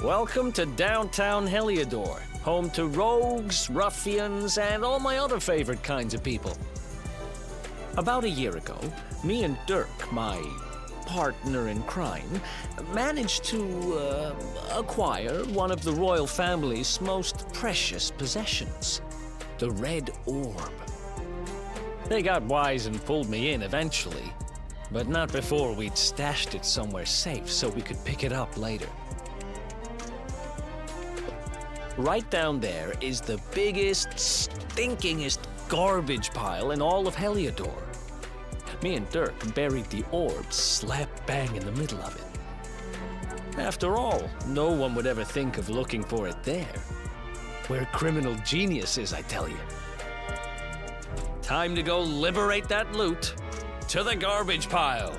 Welcome to downtown Heliodor, home to rogues, ruffians, and all my other favorite kinds of people. About a year ago, me and Dirk, my partner in crime, managed to acquire one of the royal family's most precious possessions, the Red Orb. They got wise and pulled me in eventually, but not before we'd stashed it somewhere safe so we could pick it up later. Right down there is the biggest, stinkingest garbage pile in all of Heliodor. Me and Dirk buried the orb slap bang in the middle of it. After all, no one would ever think of looking for it there. We're criminal geniuses, I tell you. Time to go liberate that loot. To the garbage pile.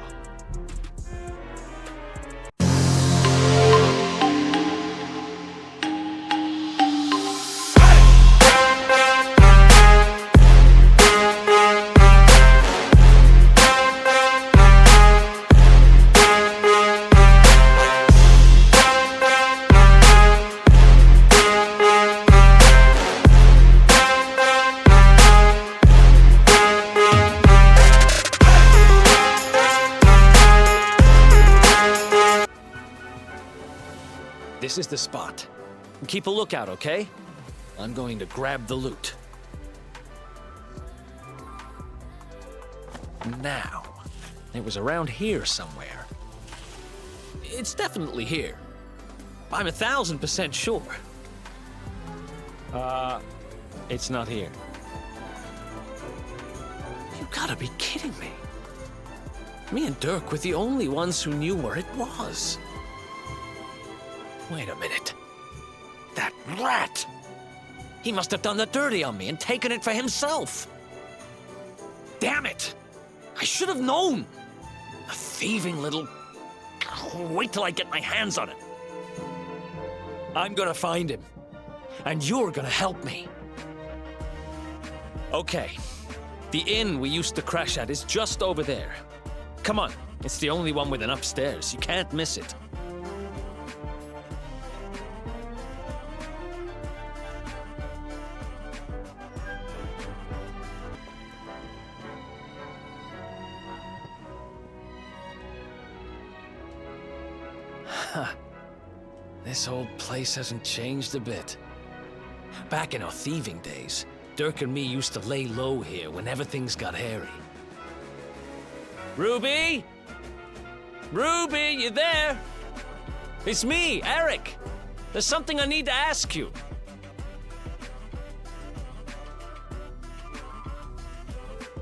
This is the spot. Keep a lookout, okay? I'm going to grab the loot. Now, it was around here somewhere. It's definitely here. I'm 1000% sure. It's not here. You gotta be kidding me. Me and Dirk were the only ones who knew where it was. Wait a minute. That rat! He must have done the dirty on me and taken it for himself. Damn it! I should have known. A thieving little Wait till I get my hands on it. I'm gonna find him. And you're gonna help me. Okay. The inn we used to crash at is just over there. Come on. It's the only one with an upstairs. You can't miss it. This old place hasn't changed a bit. Back in our thieving days, Dirk and me used to lay low here whenever things got hairy. Ruby? Ruby, you there? It's me, Eric. There's something I need to ask you.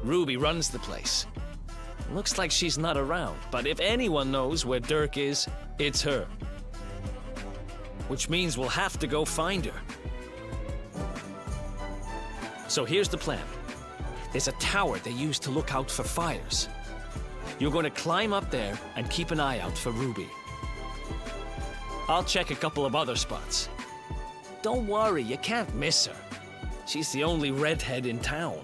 Ruby runs the place. Looks like she's not around, but if anyone knows where Dirk is, it's her. Which means we'll have to go find her. So here's the plan. There's a tower they use to look out for fires. You're going to climb up there and keep an eye out for Ruby. I'll check a couple of other spots. Don't worry, you can't miss her. She's the only redhead in town.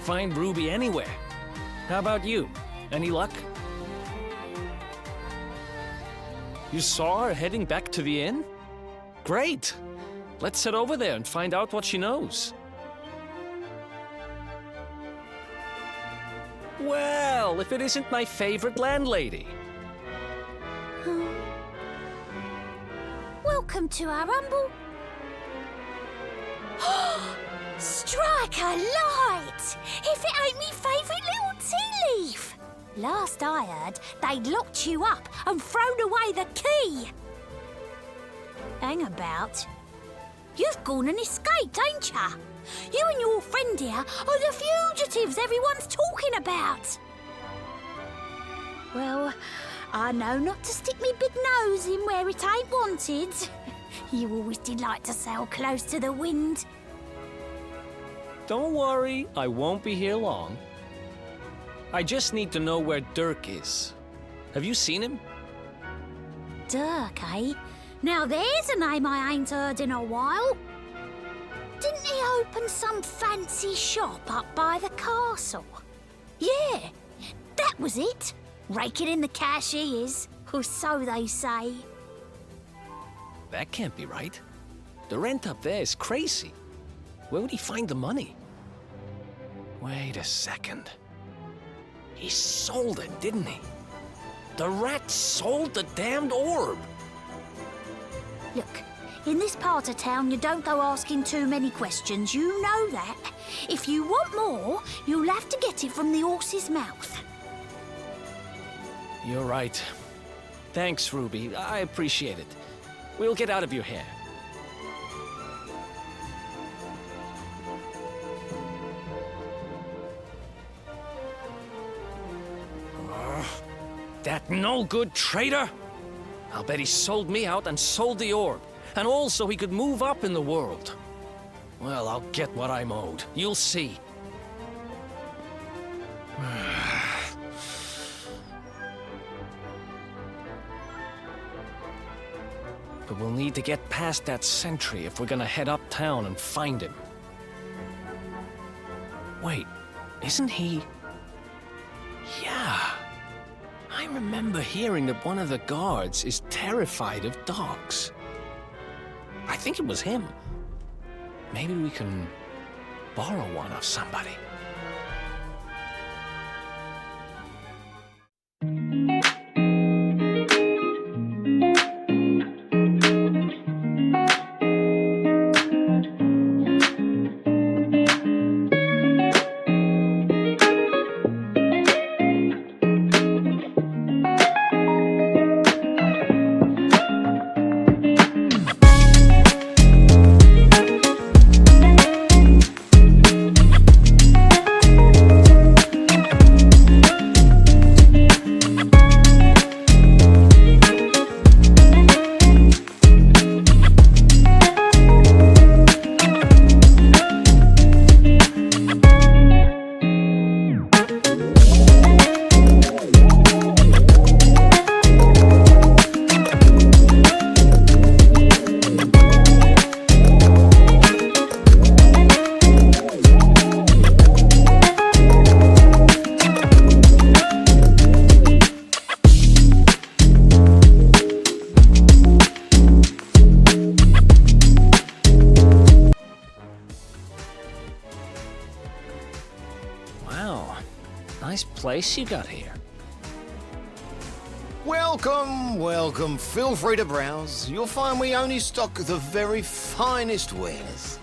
Find Ruby anywhere. How about you? Any luck? You saw her heading back to the inn? Great! Let's head over there and find out what she knows. Well, if it isn't my favorite landlady. Welcome to our humble... Strike a light! If it ain't me favourite little tea leaf! Last I heard, they'd locked you up and thrown away the key. Hang about. You've gone and escaped, ain't ya? You and your friend here are the fugitives everyone's talking about. Well, I know not to stick me big nose in where it ain't wanted. You always did like to sail close to the wind. Don't worry, I won't be here long. I just need to know where Dirk is. Have you seen him? Dirk, eh? Now there's a name I ain't heard in a while. Didn't he open some fancy shop up by the castle? Yeah, that was it. Raking in the cash he is, or so they say. That can't be right. The rent up there is crazy. Where would he find the money? Wait a second. He sold it, didn't he? The rat sold the damned orb. Look, in this part of town, you don't go asking too many questions. You know that. If you want more, you'll have to get it from the horse's mouth. You're right. Thanks, Ruby. I appreciate it. We'll get out of your hair. That no-good traitor! I'll bet he sold me out and sold the orb. And also he could move up in the world. Well, I'll get what I'm owed. You'll see. But we'll need to get past that sentry if we're gonna head uptown and find him. Wait, isn't he... Yeah. I remember hearing that one of the guards is terrified of dogs. I think it was him. Maybe we can borrow one of somebody. Wow, nice place you got here. Welcome, welcome. Feel free to browse. You'll find we only stock the very finest wares.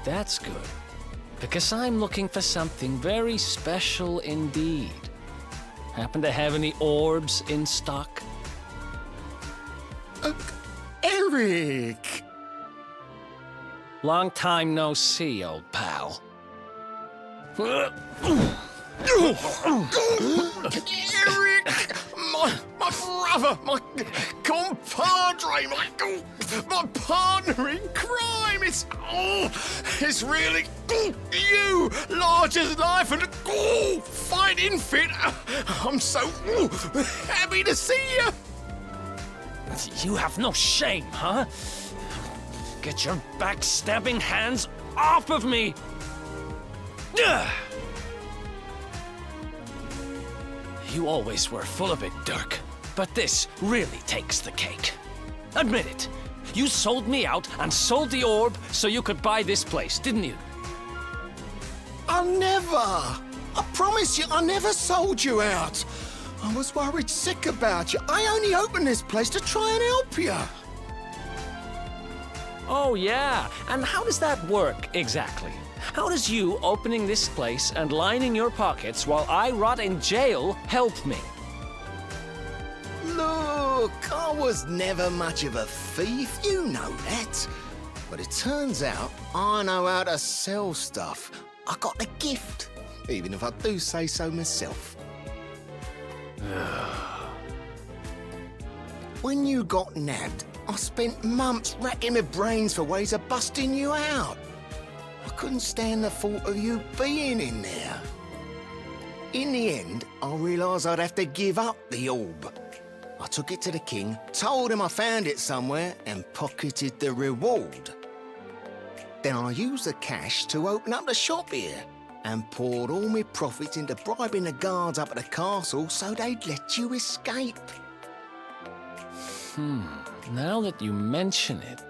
That's good, because I'm looking for something very special indeed. Happen to have any orbs in stock? Eric! Long time no see, old pal. Eric! My brother, my compadre, my partner in crime. It's really you, large as life and fighting fit. I'm so happy to see you. You have no shame, huh? Get your backstabbing hands off of me! Ugh! You always were full of it, Dirk. But this really takes the cake. Admit it. You sold me out and sold the orb so you could buy this place, didn't you? I never. I promise you, I never sold you out. I was worried sick about you. I only opened this place to try and help you. Oh, yeah. And how does that work exactly? How does you opening this place and lining your pockets while I rot in jail help me? Look, I was never much of a thief, you know that. But it turns out I know how to sell stuff. I got a gift, even if I do say so myself. When you got nabbed, I spent months racking my brains for ways of busting you out. I couldn't stand the thought of you being in there. In the end, I realised I'd have to give up the orb. I took it to the king, told him I found it somewhere, and pocketed the reward. Then I used the cash to open up the shop here, and poured all my profits into bribing the guards up at the castle so they'd let you escape. Now that you mention it,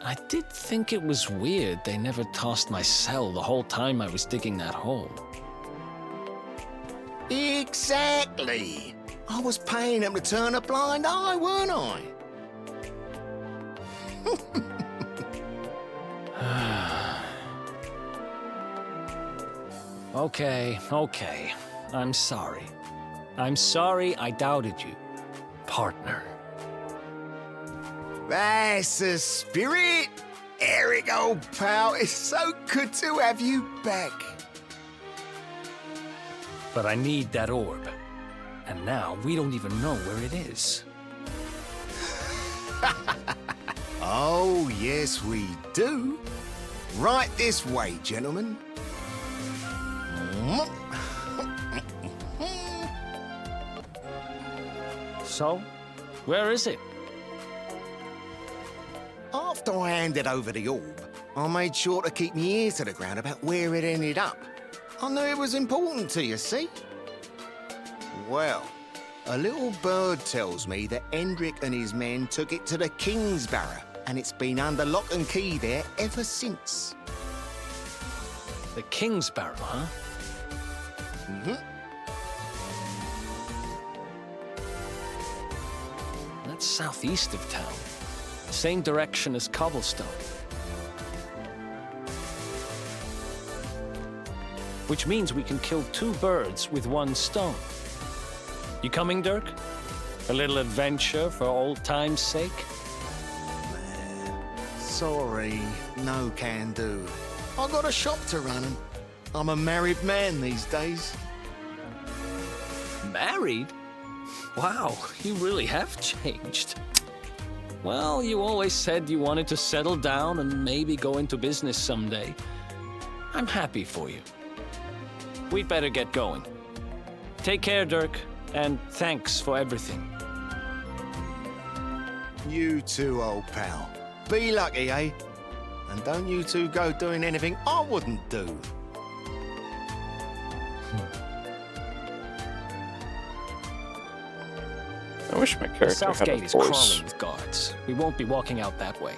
I did think it was weird they never tossed my cell the whole time I was digging that hole. Exactly. I was paying them to turn a blind eye, weren't I? Okay. I'm sorry. I'm sorry I doubted you, partner. That's the spirit. Eric, old pal, it's so good to have you back. But I need that orb. And now we don't even know where it is. Oh, yes, we do. Right this way, gentlemen. So, where is it? After I handed over the orb, I made sure to keep my ears to the ground about where it ended up. I knew it was important to you, see? Well, a little bird tells me that Hendrik and his men took it to the King's Barrow, and it's been under lock and key there ever since. The King's Barrow, huh? Mm-hmm. That's southeast of town. Same direction as Cobblestone. Which means we can kill two birds with one stone. You coming, Dirk? A little adventure for old time's sake? Sorry, no can do. I got a shop to run and I'm a married man these days. Married? Wow, you really have changed. Well, you always said you wanted to settle down and maybe go into business someday. I'm happy for you. We'd better get going. Take care, Dirk, and thanks for everything. You too, old pal. Be lucky, eh? And don't you two go doing anything I wouldn't do. I wish my The character south had a gate is voice. crawling with guards. We won't be walking out that way.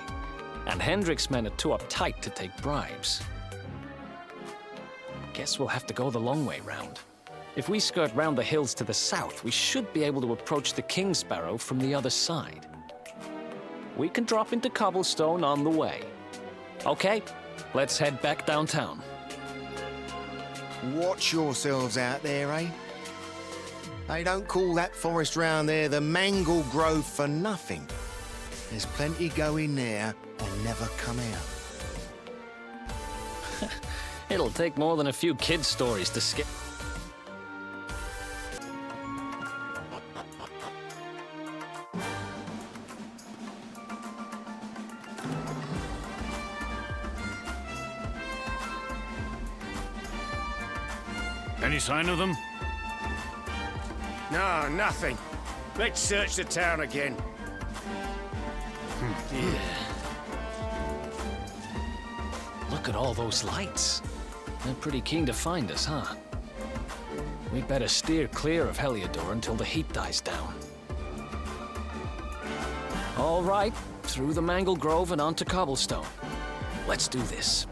And Hendrik's men are too uptight to take bribes. Guess we'll have to go the long way round. If we skirt round the hills to the south, we should be able to approach the King's Barrow from the other side. We can drop into Cobblestone on the way. Okay, let's head back downtown. Watch yourselves out there, eh? They don't call that forest round there the Mangle Grove for nothing. There's plenty go in there and never come out. It'll take more than a few kid stories to skip. Any sign of them? No, nothing. Let's search the town again. Look at all those lights. They're pretty keen to find us, huh? We'd better steer clear of Heliodor until the heat dies down. All right, through the Mangle Grove and onto Cobblestone. Let's do this.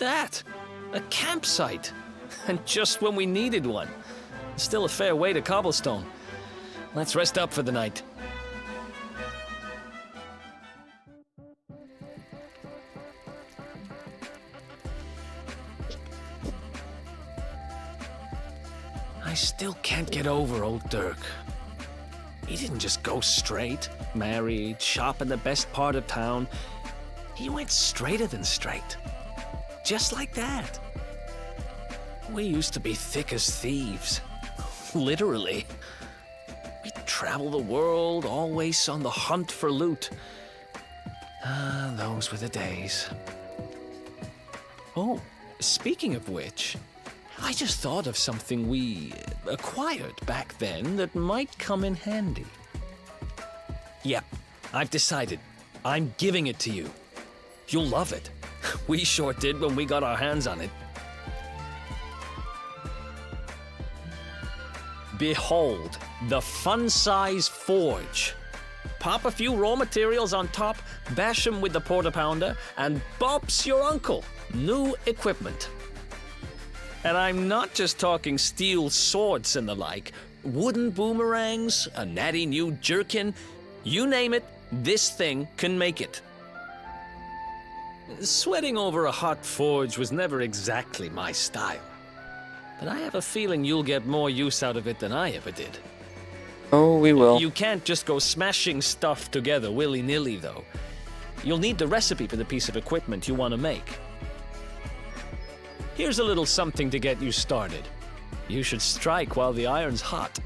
that? A campsite. And just when we needed one. Still a fair way to cobblestone. Let's rest up for the night. I still can't get over old Dirk. He didn't just go straight, married, shop in the best part of town. He went straighter than straight. Just like that. We used to be thick as thieves. Literally. We'd travel the world, always on the hunt for loot. Ah, those were the days. Oh, speaking of which, I just thought of something we acquired back then that might come in handy. Yep, I've decided. I'm giving it to you. You'll love it. We sure did when we got our hands on it. Behold, the fun-size forge. Pop a few raw materials on top, bash 'em with the porta-pounder, and bop's your uncle. New equipment. And I'm not just talking steel swords and the like. Wooden boomerangs, a natty new jerkin. You name it, this thing can make it. Sweating over a hot forge was never exactly my style. But I have a feeling you'll get more use out of it than I ever did. Oh, we will. You can't just go smashing stuff together willy-nilly, though. You'll need the recipe for the piece of equipment you want to make. Here's a little something to get you started. You should strike while the iron's hot.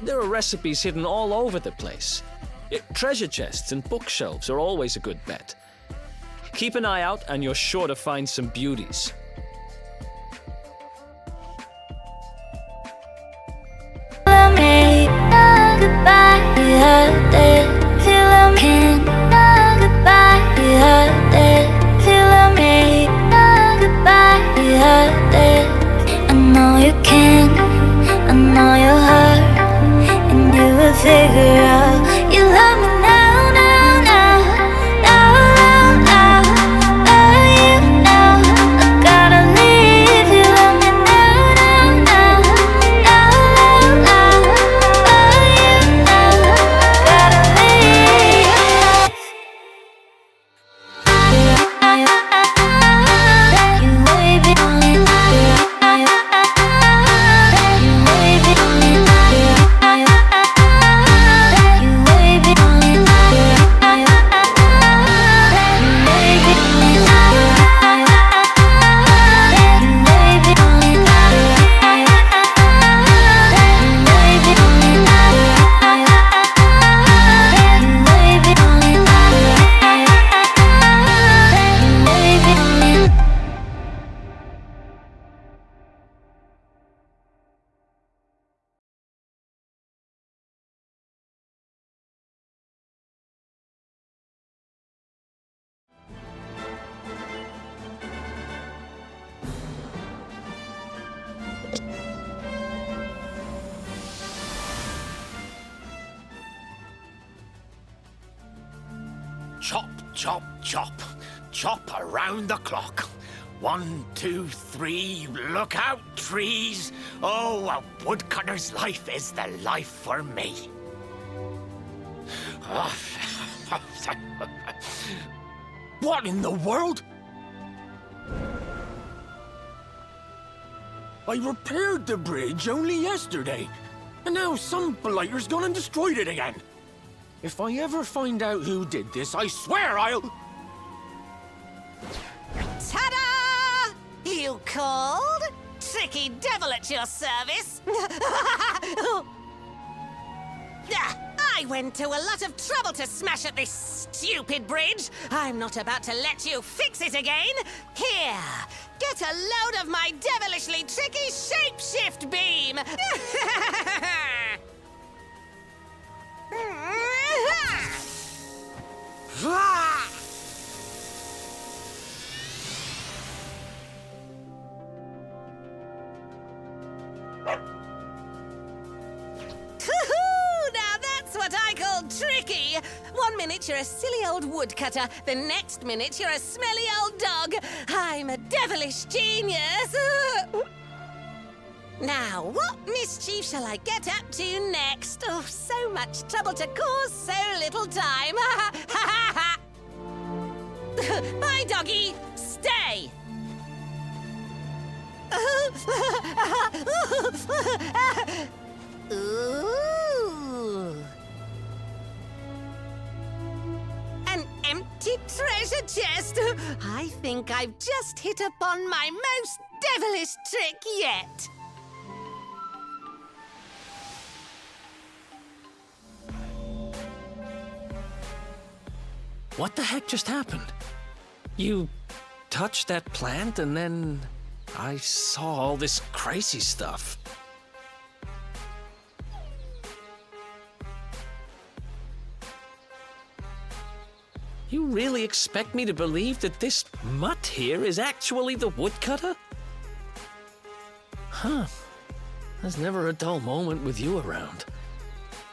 There are recipes hidden all over the place. Treasure chests and bookshelves are always a good bet. Keep an eye out and you're sure to find some beauties. Figure out you love me now, now, now, now, now, now, you know I gotta leave. You love me now, now, now, now, now, you know I gotta leave. You wave it on me. Chop, chop, chop. Chop around the clock. 1, 2, 3, look out, trees. Oh, a woodcutter's life is the life for me. What in the world? I repaired the bridge only yesterday, and now some blighter's gone and destroyed it again. If I ever find out who did this, I swear I'll... Ta-da! You called? Tricky devil at your service. I went to a lot of trouble to smash at this stupid bridge. I'm not about to let you fix it again. Here, get a load of my devilishly tricky shapeshift beam. Now that's what I call tricky. minute you're a silly old woodcutter, the next minute you're a smelly old dog. I'm a devilish genius. Now, what mischief shall I get up to next? Oh, so much trouble to cause so little time. Bye, doggy. Stay. Ooh. An empty treasure chest. I think I've just hit upon my most devilish trick yet. What the heck just happened? You touched that plant and then I saw all this crazy stuff. You really expect me to believe that this mutt here is actually the woodcutter? Huh. There's never a dull moment with you around.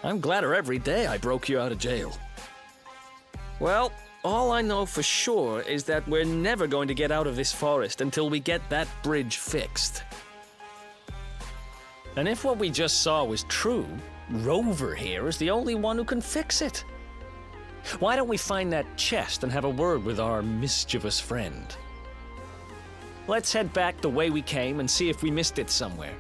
I'm gladder every day I broke you out of jail. Well, all I know for sure is that we're never going to get out of this forest until we get that bridge fixed. And if what we just saw was true, Rover here is the only one who can fix it. Why don't we find that chest and have a word with our mischievous friend? Let's head back the way we came and see if we missed it somewhere.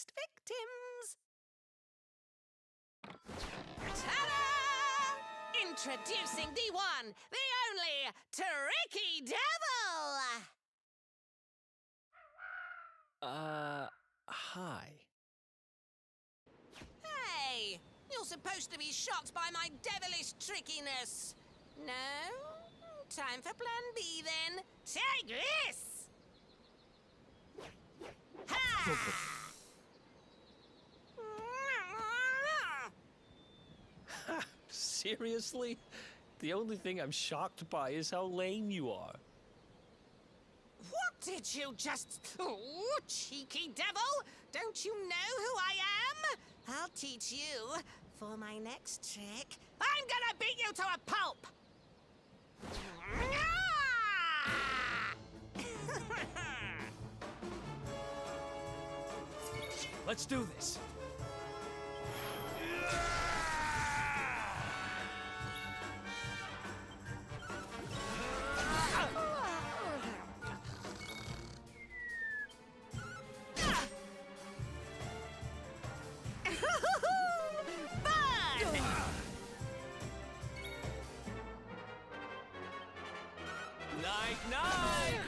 next victims. Ta-da! Introducing the one, the only, Tricky Devil! Hi. Hey, you're supposed to be shocked by my devilish trickiness. No? Time for plan B then. Take this! Ha! Seriously? The only thing I'm shocked by is how lame you are. What did you just... Oh, cheeky devil! Don't you know who I am? I'll teach you. For my next trick, I'm gonna beat you to a pulp! Let's do this. Night, night!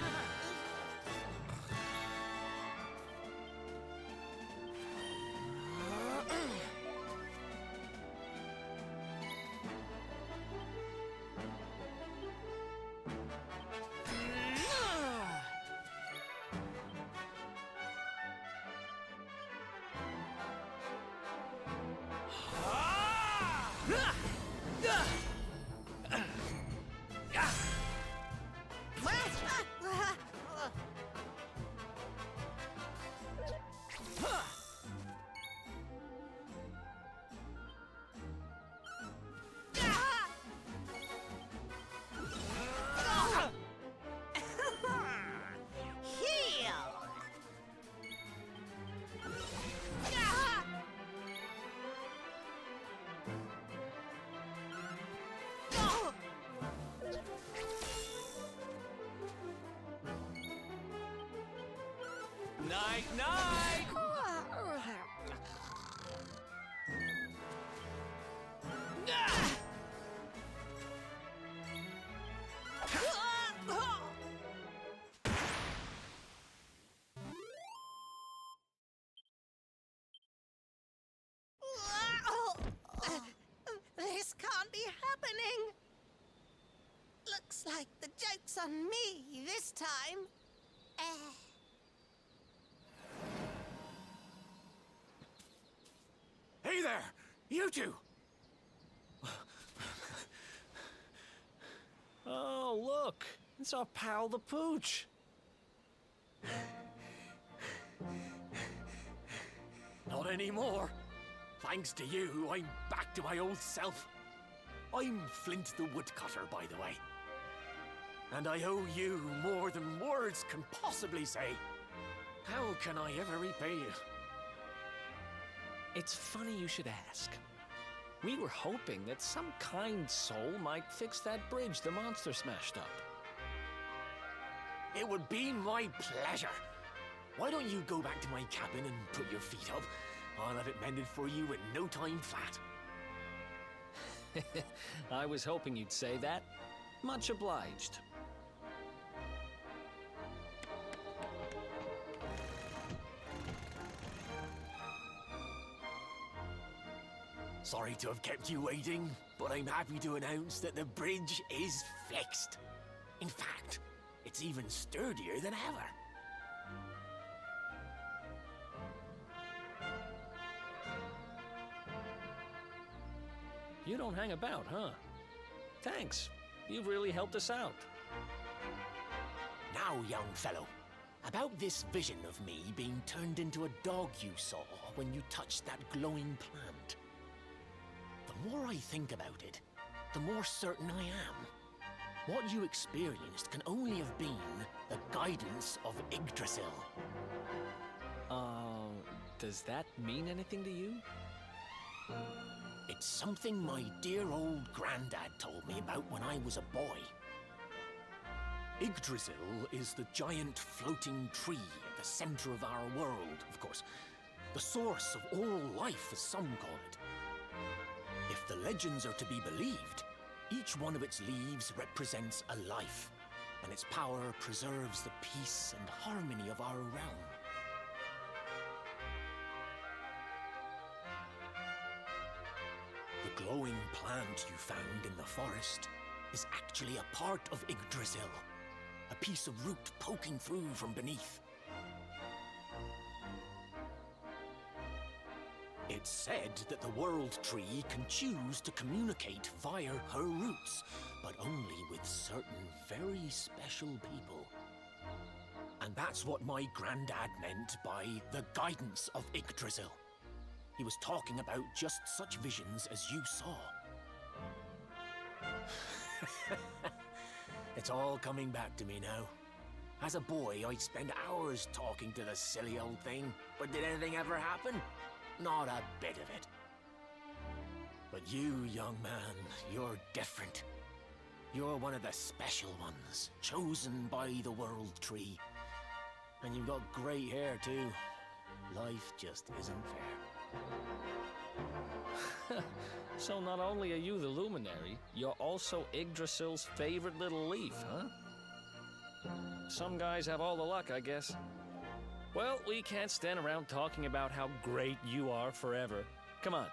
Night, night! This can't be happening. Looks like the joke's on me this time. Hey there! You two! Oh, look! It's our pal the Pooch. Not anymore. Thanks to you, I'm back to my old self. I'm Flint the Woodcutter, by the way. And I owe you more than words can possibly say. How can I ever repay you? It's funny you should ask. We were hoping that some kind soul might fix that bridge the monster smashed up. It would be my pleasure. Why don't you go back to my cabin and put your feet up? I'll have it mended for you in no time flat. I was hoping you'd say that. Much obliged. Sorry to have kept you waiting, but I'm happy to announce that the bridge is fixed. In fact, it's even sturdier than ever. You don't hang about, huh? Thanks. You've really helped us out. Now, young fellow, about this vision of me being turned into a dog you saw when you touched that glowing plant. The more I think about it, the more certain I am. What you experienced can only have been the guidance of Yggdrasil. Does that mean anything to you? It's something my dear old granddad told me about when I was a boy. Yggdrasil is the giant floating tree at the center of our world, of course. The source of all life, as some call it. If the legends are to be believed, each one of its leaves represents a life, and its power preserves the peace and harmony of our realm. The glowing plant you found in the forest is actually a part of Yggdrasil, a piece of root poking through from beneath. It's said that the World Tree can choose to communicate via her roots, but only with certain very special people. And that's what my granddad meant by the guidance of Yggdrasil. He was talking about just such visions as you saw. It's all coming back to me now. As a boy, I'd spend hours talking to the silly old thing, but did anything ever happen? Not a bit of it. But you, young man, you're different. You're one of the special ones, chosen by the World Tree. And you've got great hair, too. Life just isn't fair. So not only are you the luminary, you're also Yggdrasil's favorite little leaf, huh? Some guys have all the luck, I guess. Well, we can't stand around talking about how great you are forever. Come on.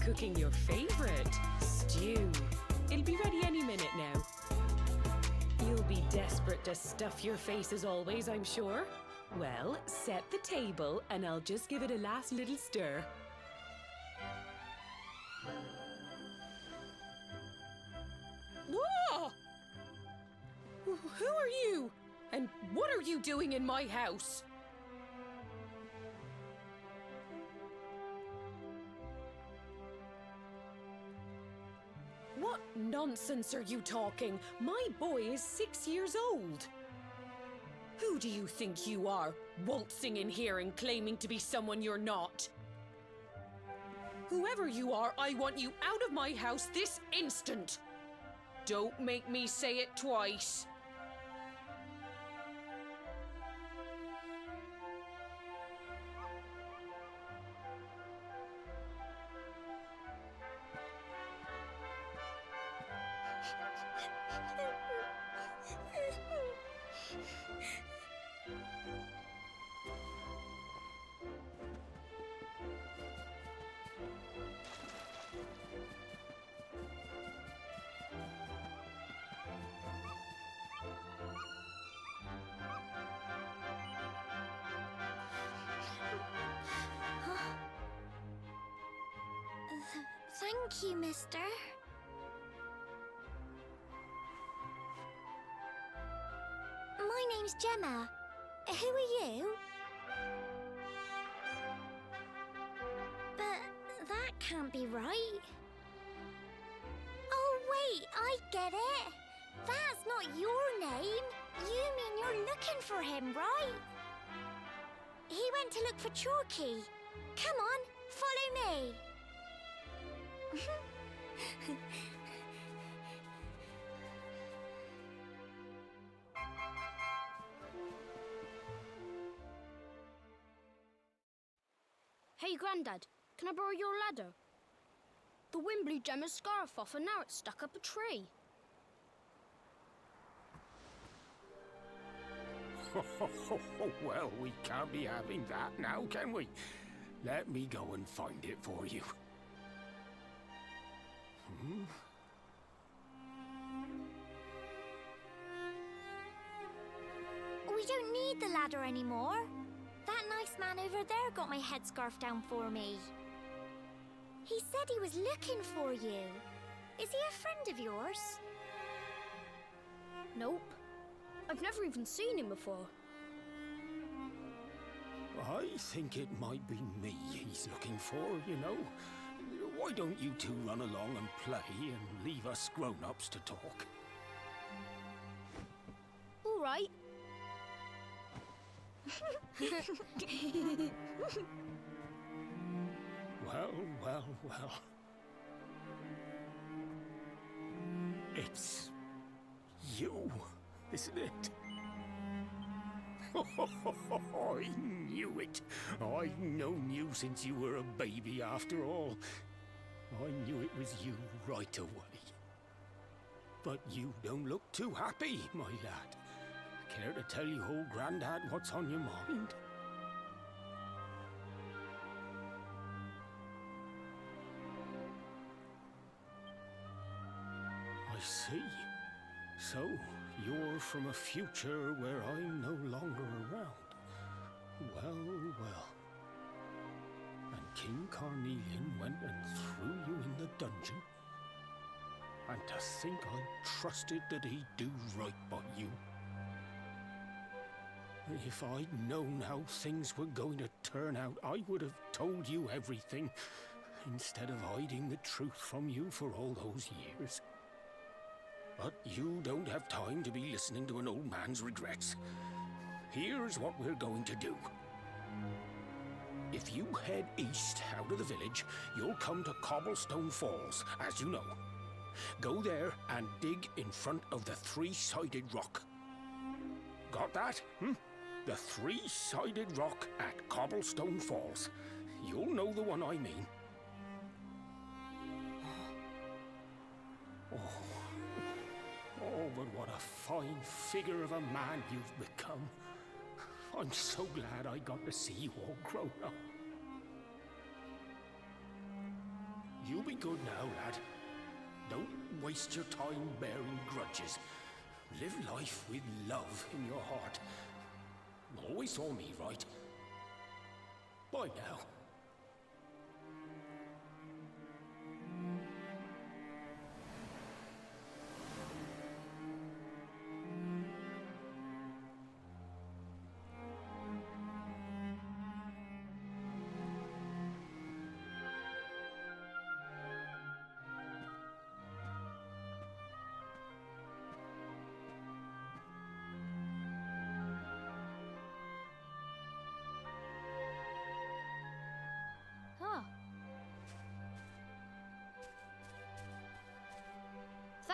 Cooking your favorite stew. It'll be ready any minute now. You'll be desperate to stuff your face as always, I'm sure. Well, set the table and I'll just give it a last little stir. Whoa! Who are you? And what are you doing in my house? What nonsense are you talking? My boy is 6 years old. Who do you think you are, waltzing in here and claiming to be someone you're not? Whoever you are, I want you out of my house this instant. Don't make me say it twice. Thank you, mister. My name's Gemma. Who are you? But that can't be right. Oh, wait, I get it. That's not your name. You mean you're looking for him, right? He went to look for Chalky. Come on, follow me. Hey, Grandad, can I borrow your ladder? The wind blew Gemma's scarf off and now it's stuck up a tree. Well, we can't be having that now, can we? Let me go and find it for you. We don't need the ladder anymore. That nice man over there got my headscarf down for me. He said he was looking for you. Is he a friend of yours? Nope. I've never even seen him before. I think it might be me he's looking for, you know. Why don't you two run along and play and leave us grown-ups to talk? All right. Well. It's you, isn't it? I knew it. I've known you since you were a baby after all. I knew it was you right away. But you don't look too happy, my lad. Care to tell your old Grandad what's on your mind? I see. So, you're from a future where I'm no longer around. Well. And King Carnelian went and threw you in the dungeon? And to think I trusted that he'd do right by you. If I'd known how things were going to turn out, I would have told you everything, instead of hiding the truth from you for all those years. But you don't have time to be listening to an old man's regrets. Here's what we're going to do. If you head east out of the village, you'll come to Cobblestone Falls, as you know. Go there and dig in front of the three-sided rock. Got that? The three-sided rock at Cobblestone Falls. You'll know the one I mean. Oh, but what a fine figure of a man you've become. I'm so glad I got to see you all grown up. You be good now, lad. Don't waste your time bearing grudges. Live life with love in your heart. Always saw me right. Bye now.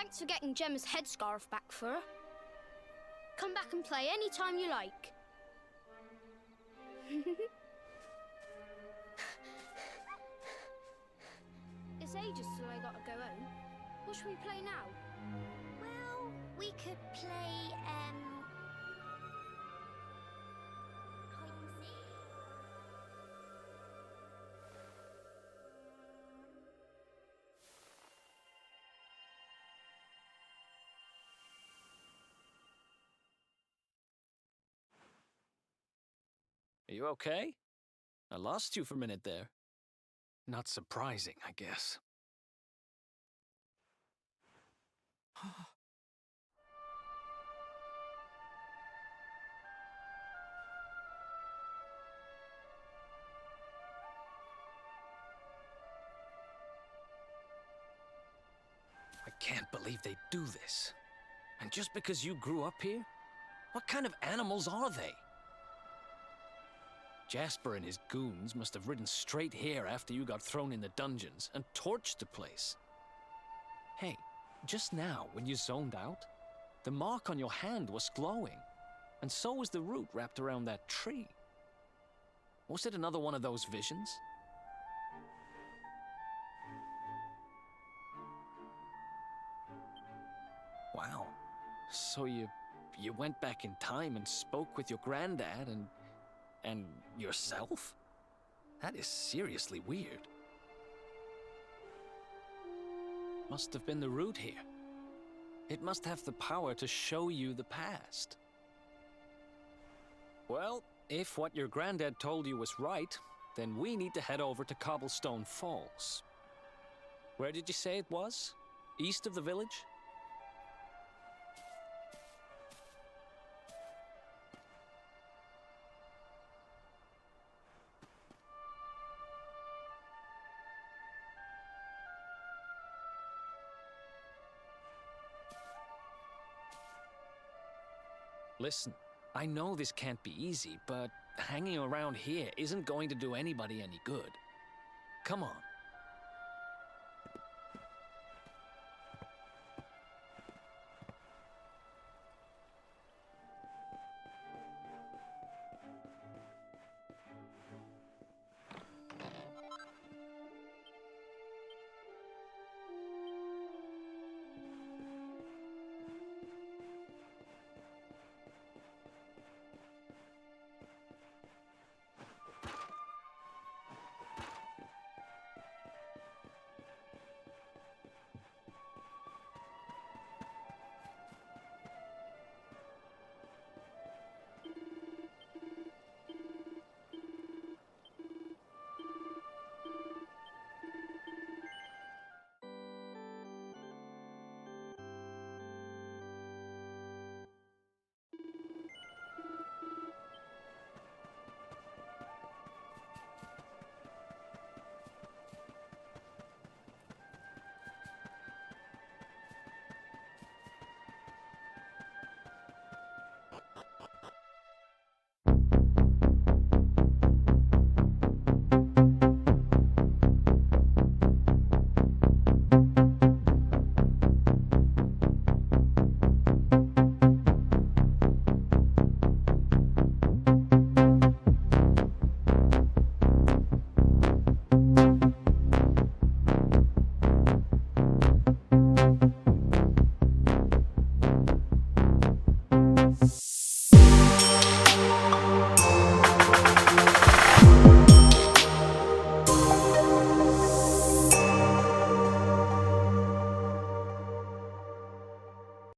Thanks for getting Gemma's headscarf back for her. Come back and play any time you like. It's ages till I gotta go home. What should we play now? Well, we could play, hide and seek. Are you okay? I lost you for a minute there. Not surprising, I guess. I can't believe they do this. And just because you grew up here? What kind of animals are they? Jasper and his goons must have ridden straight here after you got thrown in the dungeons and torched the place. Hey, just now, when you zoned out, the mark on your hand was glowing, and so was the root wrapped around that tree. Was it another one of those visions? Wow. So you went back in time and spoke with your granddad and yourself? That is seriously weird. Must have been the root here. It must have the power to show you the past. Well, if what your granddad told you was right, then we need to head over to Cobblestone Falls. Where did you say it was? East of the village? Listen, I know this can't be easy, but hanging around here isn't going to do anybody any good. Come on.